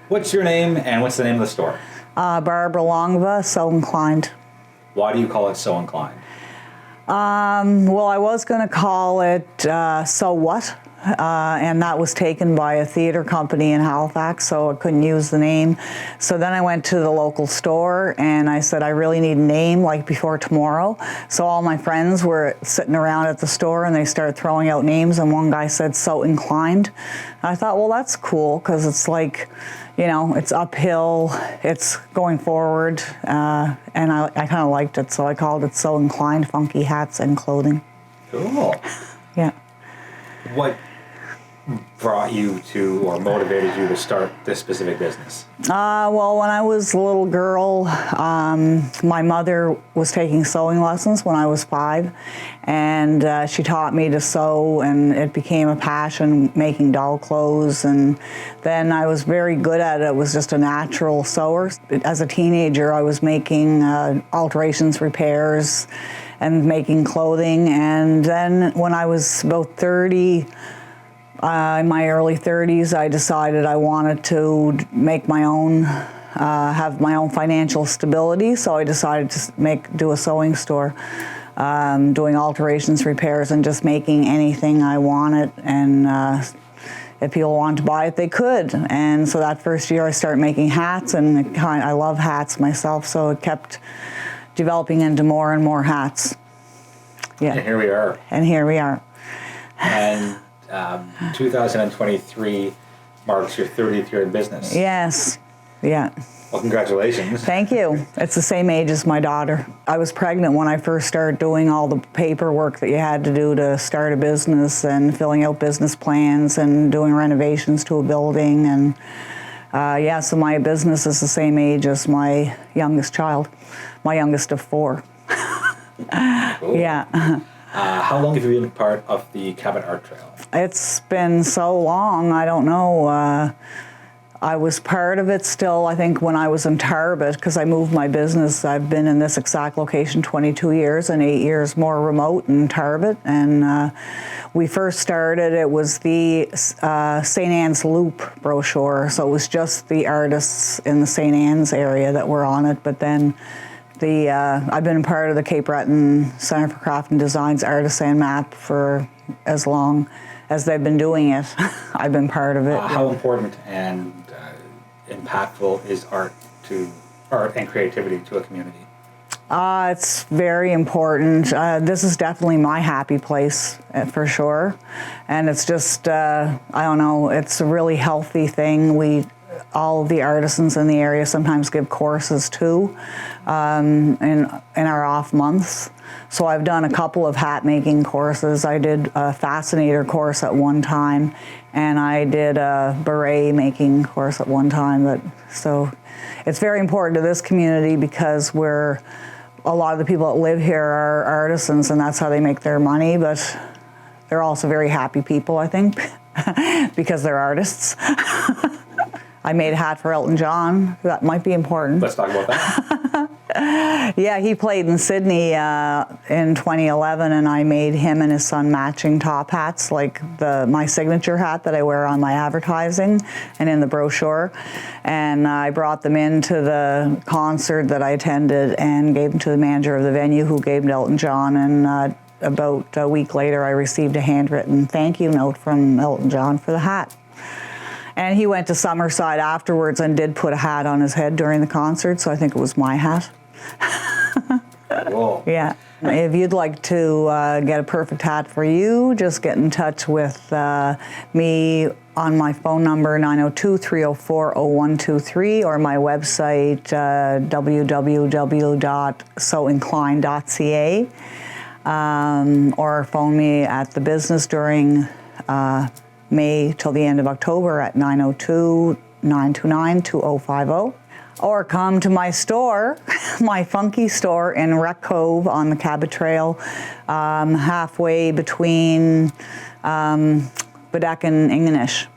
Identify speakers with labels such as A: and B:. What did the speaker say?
A: What's your name and what's the name of the store?
B: Barbara Longva, So Inclined.
A: Why do you call it So Inclined?
B: Well, I was going to call it So What? And that was taken by a theater company in Halifax, so I couldn't use the name. So then I went to the local store and I said, I really need a name like before tomorrow. So all my friends were sitting around at the store and they started throwing out names, and one guy said So Inclined. And I thought, well, that's cool, because it's like, you know, it's uphill, it's going forward, and I kind of liked it, so I called it So Inclined Funky Hats and Clothing.
A: Cool.
B: Yeah.
A: What brought you to or motivated you to start this specific business?
B: Well, when I was a little girl, my mother was taking sewing lessons when I was 5, and she taught me to sew, and it became a passion, making doll clothes, and then I was very good at it. It was just a natural sewer. As a teenager, I was making alterations, repairs, and making clothing, and then when I was about 30, in my early 30s, I decided I wanted to make my own, have my own financial stability, so I decided to do a sewing store, doing alterations, repairs, and just making anything I wanted, and if people wanted to buy it, they could. And so that first year I started making hats, and I love hats myself, so it kept developing into more and more hats. Yeah.
A: And here we are.
B: And here we are.
A: And 2023 marks your 30th year in business.
B: Yes, yeah.
A: Well, congratulations.
B: Thank you. It's the same age as my daughter. I was pregnant when I first started doing all the paperwork that you had to do to start a business, and filling out business plans and doing renovations to a building. And yeah, so my business is the same age as my youngest child, my youngest of 4.
A: Cool.
B: Yeah.
A: How long have you been part of the Cabot Art Trail?
B: It's been so long, I don't know. I was part of it still, I think, when I was in Tarbet, because I moved my business. I've been in this exact location 22 years, and 8 years more remote in Tarbet. And we first started, it was the St. Anne's Loop brochure, so it was just the artists in the St. Anne's area that were on it. But then I've been part of the Cape Breton Centre for Craft and Design's artisan map for as long as they've been doing it. I've been part of it.
A: How important and impactful is art and creativity to a community?
B: It's very important. This is definitely my happy place, for sure. And it's just, I don't know, it's a really healthy thing. All of the artisans in the area sometimes give courses too, in our off months. So I've done a couple of hat making courses. I did a fascinator course at one time, and I did a beret making course at one time. So it's very important to this community, because a lot of the people that live here are artisans, and that's how they make their money, but they're also very happy people, I think, because they're artists. I made a hat for Elton John. That might be important.
A: Let's talk about that.
B: Yeah, he played in Sydney in 2011, and I made him and his son matching top hats, like my signature hat that I wear on my advertising and in the brochure. And I brought them into the concert that I attended and gave them to the manager of the venue, who gave them to Elton John. And about a week later, I received a handwritten thank you note from Elton John for the hat. And he went to Summerside afterwards and did put a hat on his head during the concert, so I think it was my hat.
A: Cool.
B: Yeah. If you'd like to get a perfect hat for you, just get in touch with me on my phone number, 902-304-0123, or my website, www.soinclined.ca, or phone me at the business during May till the end of October at 902-929-2050. Or come to my store, my funky store in Wreck Cove on the Cabot Trail, halfway between Baddeck and Ingonish.